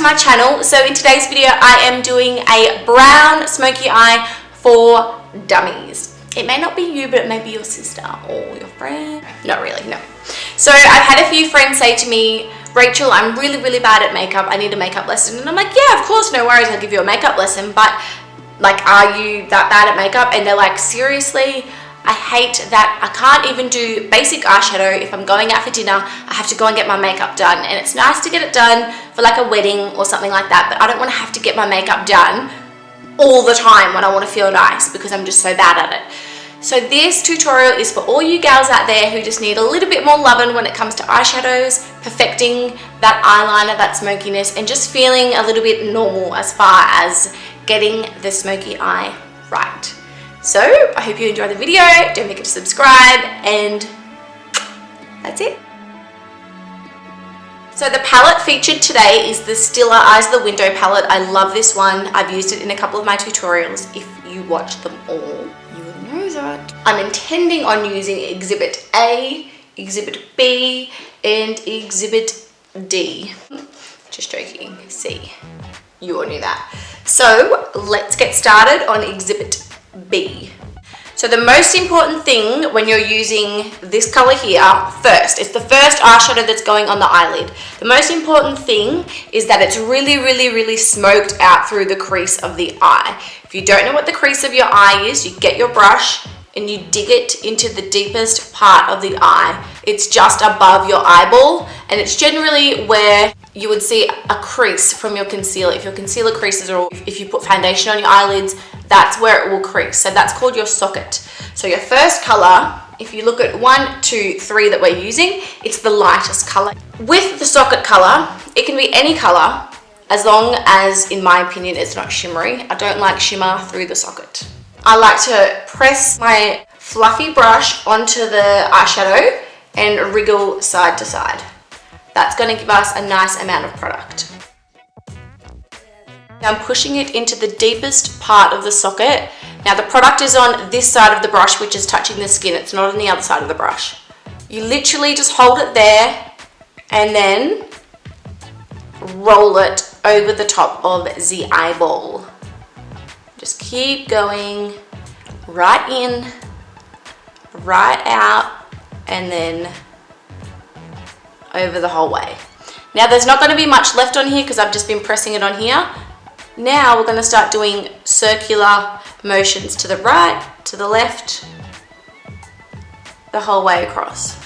my channel. So in today's video I am doing a brown smoky eye for dummies. It may not be you, but it may be your sister or your friend. Not really, no. So I've had a few friends say to me, Rachel, I'm really bad at makeup, I need a makeup lesson. And I'm like, yeah, of course, no worries, I'll give you a makeup lesson, but like, are you that bad at makeup? And they're like, seriously, I hate that I can't even do basic eyeshadow. If I'm going out for dinner, I have to go and get my makeup done. And it's nice to get it done for like a wedding or something like that, but I don't want to have to get my makeup done all the time when I want to feel nice because I'm just so bad at it. So this tutorial is for all you gals out there who just need a little bit more loving when it comes to eyeshadows, perfecting that eyeliner, that smokiness, and just feeling a little bit normal as far as getting the smoky eye right. So I hope you enjoy the video. Don't forget to subscribe, and that's it. So the palette featured today is the STILA Eyes of the Window palette. I love this one. I've used it in a couple of my tutorials. If you watch them all, you would know that. I'm intending on using Exhibit A, Exhibit B, and Exhibit D. Just joking, C. You all knew that. So let's get started on Exhibit B. So the most important thing when you're using this color here, first, it's the first eyeshadow that's going on the eyelid. The most important thing is that it's really smoked out through the crease of the eye. If you don't know what the crease of your eye is, you get your brush and you dig it into the deepest part of the eye. It's just above your eyeball, and it's generally where you would see a crease from your concealer. If your concealer creases, or if you put foundation on your eyelids, that's where it will crease. So that's called your socket. So your first color, if you look at 1, 2, 3 that we're using, it's the lightest color. With the socket color, it can be any color as long as, in my opinion, it's not shimmery. I don't like shimmer through the socket. I like to press my fluffy brush onto the eyeshadow and wriggle side to side. That's going to give us a nice amount of product. Now I'm pushing it into the deepest part of the socket. Now the product is on this side of the brush, which is touching the skin. It's not on the other side of the brush. You literally just hold it there and then roll it over the top of the eyeball. Just keep going right in, right out, and then over the whole way. Now there's not going to be much left on here because I've just been pressing it on here. Now we're going to start doing circular motions to the right, to the left, the whole way across.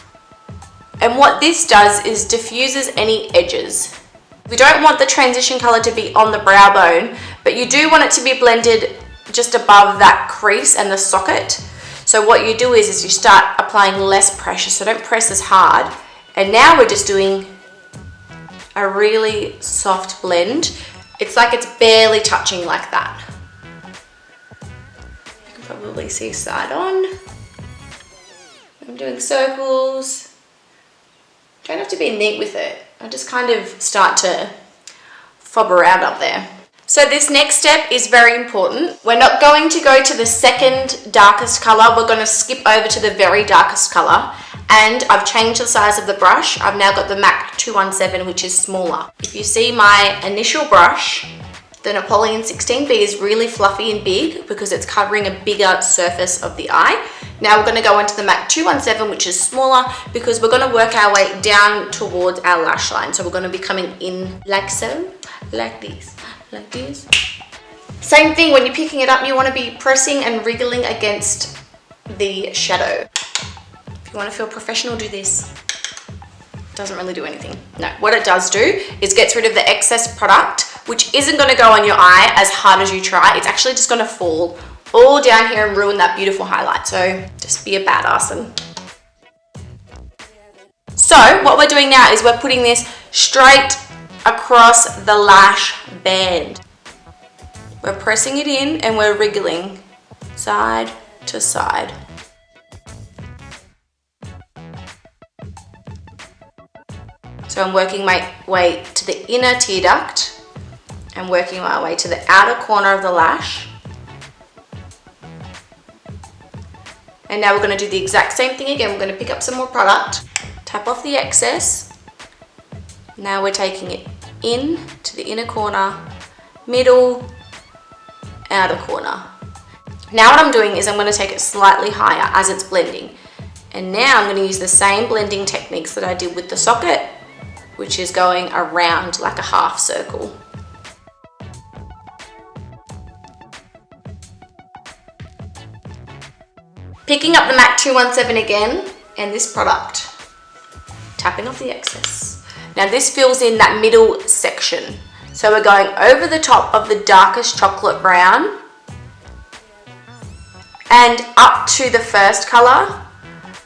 And what this does is diffuses any edges. We don't want the transition color to be on the brow bone, but you do want it to be blended just above that crease and the socket. So what you do is you start applying less pressure, so don't press as hard. And now we're just doing a really soft blend. It's like it's barely touching like that. You can probably see side on. I'm doing circles. Don't have to be neat with it. I just kind of start to fob around up there. So this next step is very important. We're not going to go to the second darkest color. We're going to skip over to the very darkest color. And I've changed the size of the brush. I've now got the MAC 217, which is smaller. If you see my initial brush, the Napoleon 16B is really fluffy and big because it's covering a bigger surface of the eye. Now we're going to go into the MAC 217, which is smaller, because we're going to work our way down towards our lash line. So we're going to be coming in like so, like this, like this. Same thing, when you're picking it up, you want to be pressing and wriggling against the shadow. If you want to feel professional, do this. Doesn't really do anything. No, what it does do is gets rid of the excess product, which isn't going to go on your eye as hard as you try. It's actually just going to fall all down here and ruin that beautiful highlight. So just be a badass. So what we're doing now is we're putting this straight across the lash band. We're pressing it in and we're wriggling side to side. So I'm working my way to the inner tear duct and working my way to the outer corner of the lash. And now we're going to do the exact same thing again. We're going to pick up some more product, tap off the excess. Now we're taking it in to the inner corner, middle, outer corner. Now what I'm doing is I'm going to take it slightly higher as it's blending. And now I'm going to use the same blending techniques that I did with the socket, which is going around like a half circle. Picking up the MAC 217 again, and this product, tapping off the excess. Now this fills in that middle section. So we're going over the top of the darkest chocolate brown and up to the first color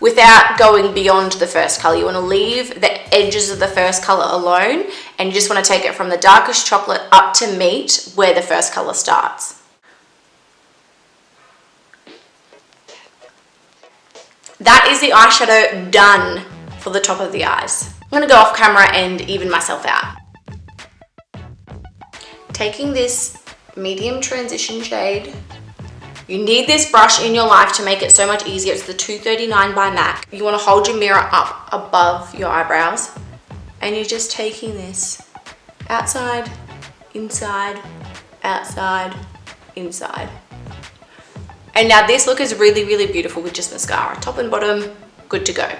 without going beyond the first color. You want to leave the edges of the first color alone, and you just want to take it from the darkest chocolate up to meet where the first color starts. That is the eyeshadow done for the top of the eyes. I'm going to go off camera and even myself out. Taking this medium transition shade. You need this brush in your life to make it so much easier. It's the 239 by MAC. You want to hold your mirror up above your eyebrows, and you're just taking this outside, inside, outside, inside. And now this look is really, really beautiful with just mascara. Top and bottom, good to go.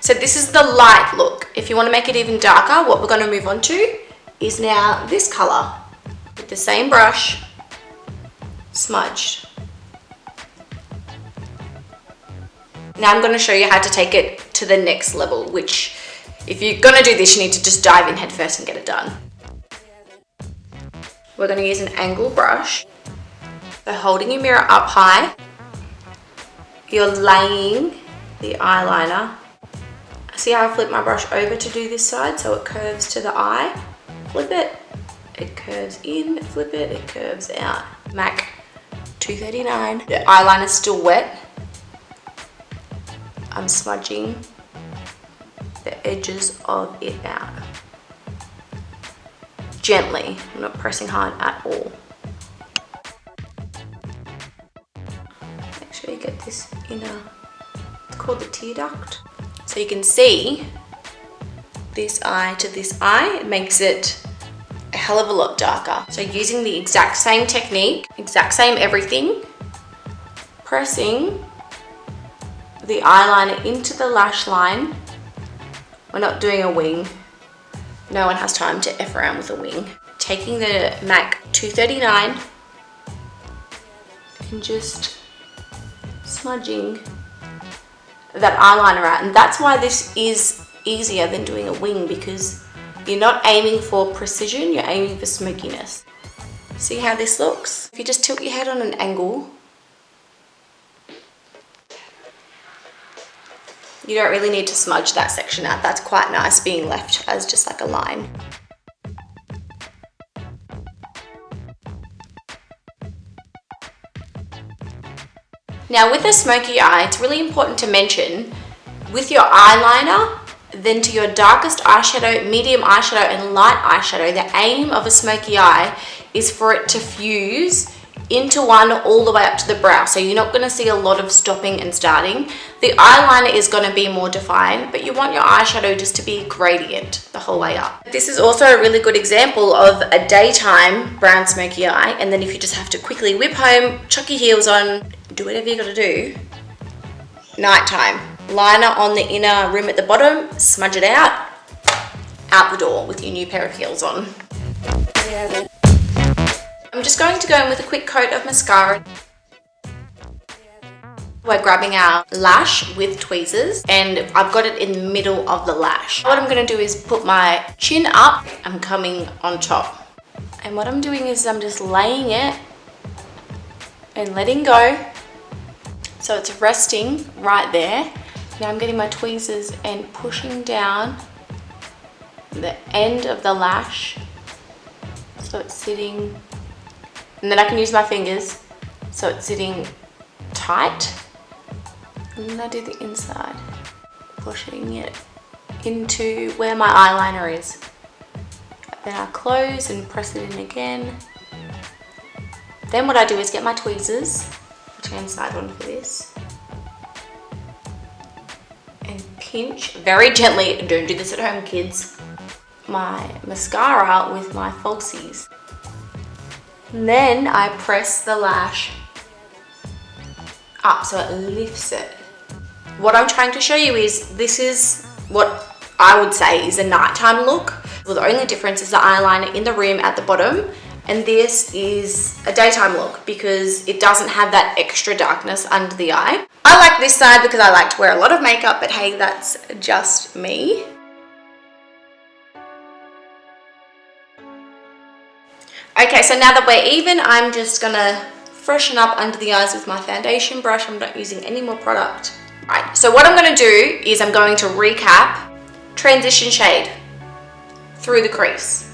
So this is the light look. If you want to make it even darker, what we're going to move on to is now this color with the same brush, smudged. Now I'm going to show you how to take it to the next level, which if you're going to do this, you need to just dive in head first and get it done. We're going to use an angle brush. So holding your mirror up high, you're laying the eyeliner. See how I flip my brush over to do this side so it curves to the eye? Flip it, it curves in, flip it, it curves out. MAC 239. The eyeliner's still wet. I'm smudging the edges of it out. Gently, I'm not pressing hard at all. Make sure you get this inner, it's called the tear duct. So you can see this eye to this eye, it makes it a hell of a lot darker. So using the exact same technique, exact same everything, pressing the eyeliner into the lash line. We're not doing a wing. No one has time to F around with a wing. Taking the MAC 239 and just smudging that eyeliner out. And that's why this is easier than doing a wing, because you're not aiming for precision, you're aiming for smokiness. See how this looks? If you just tilt your head on an angle, you don't really need to smudge that section out. That's quite nice being left as just like a line. Now with a smoky eye, it's really important to mention with your eyeliner, then to your darkest eyeshadow, medium eyeshadow and light eyeshadow, the aim of a smoky eye is for it to fuse into one all the way up to the brow. So you're not going to see a lot of stopping and starting. The eyeliner is going to be more defined, but you want your eyeshadow just to be gradient the whole way up. This is also a really good example of a daytime brown smoky eye, and then if you just have to quickly whip home, chuck your heels on, do whatever you got to do. Nighttime. Liner on the inner rim at the bottom, smudge it out the door with your new pair of heels on. I'm just going to go in with a quick coat of mascara. We're grabbing our lash with tweezers, and I've got it in the middle of the lash. What I'm going to do is put my chin up, I'm coming on top. And what I'm doing is I'm just laying it and letting go. So it's resting right there. Now I'm getting my tweezers and pushing down the end of the lash so it's sitting, and then I can use my fingers so it's sitting tight, and then I do the inside, pushing it into where my eyeliner is. Then I close and press it in again. Then what I do is get my tweezers, which hand side one for this, and pinch very gently. Don't do this at home, kids. my mascara with my falsies. And then I press the lash up so it lifts it. What I'm trying to show you is this is what I would say is a nighttime look. Well, the only difference is the eyeliner in the rim at the bottom, and this is a daytime look because it doesn't have that extra darkness under the eye. I like this side because I like to wear a lot of makeup, but hey, that's just me. Okay, so now that we're even, I'm just gonna freshen up under the eyes with my foundation brush. I'm not using any more product. Right, so what I'm gonna do is I'm going to recap transition shade through the crease.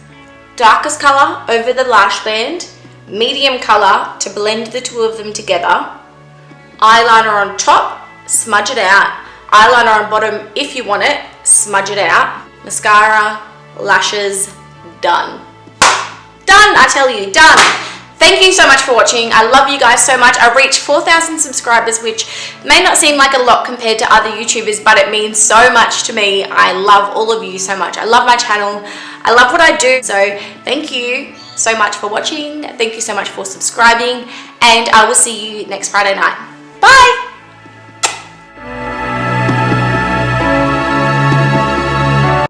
Darkest color over the lash band, medium color to blend the two of them together, eyeliner on top, smudge it out, eyeliner on bottom if you want it, smudge it out, mascara, lashes, done. Done, I tell you, done. Thank you so much for watching. I love you guys so much. I reached 4,000 subscribers, which may not seem like a lot compared to other YouTubers, but it means so much to me. I love all of you so much. I love my channel. I love what I do. So thank you so much for watching. Thank you so much for subscribing, and I will see you next Friday night. Bye.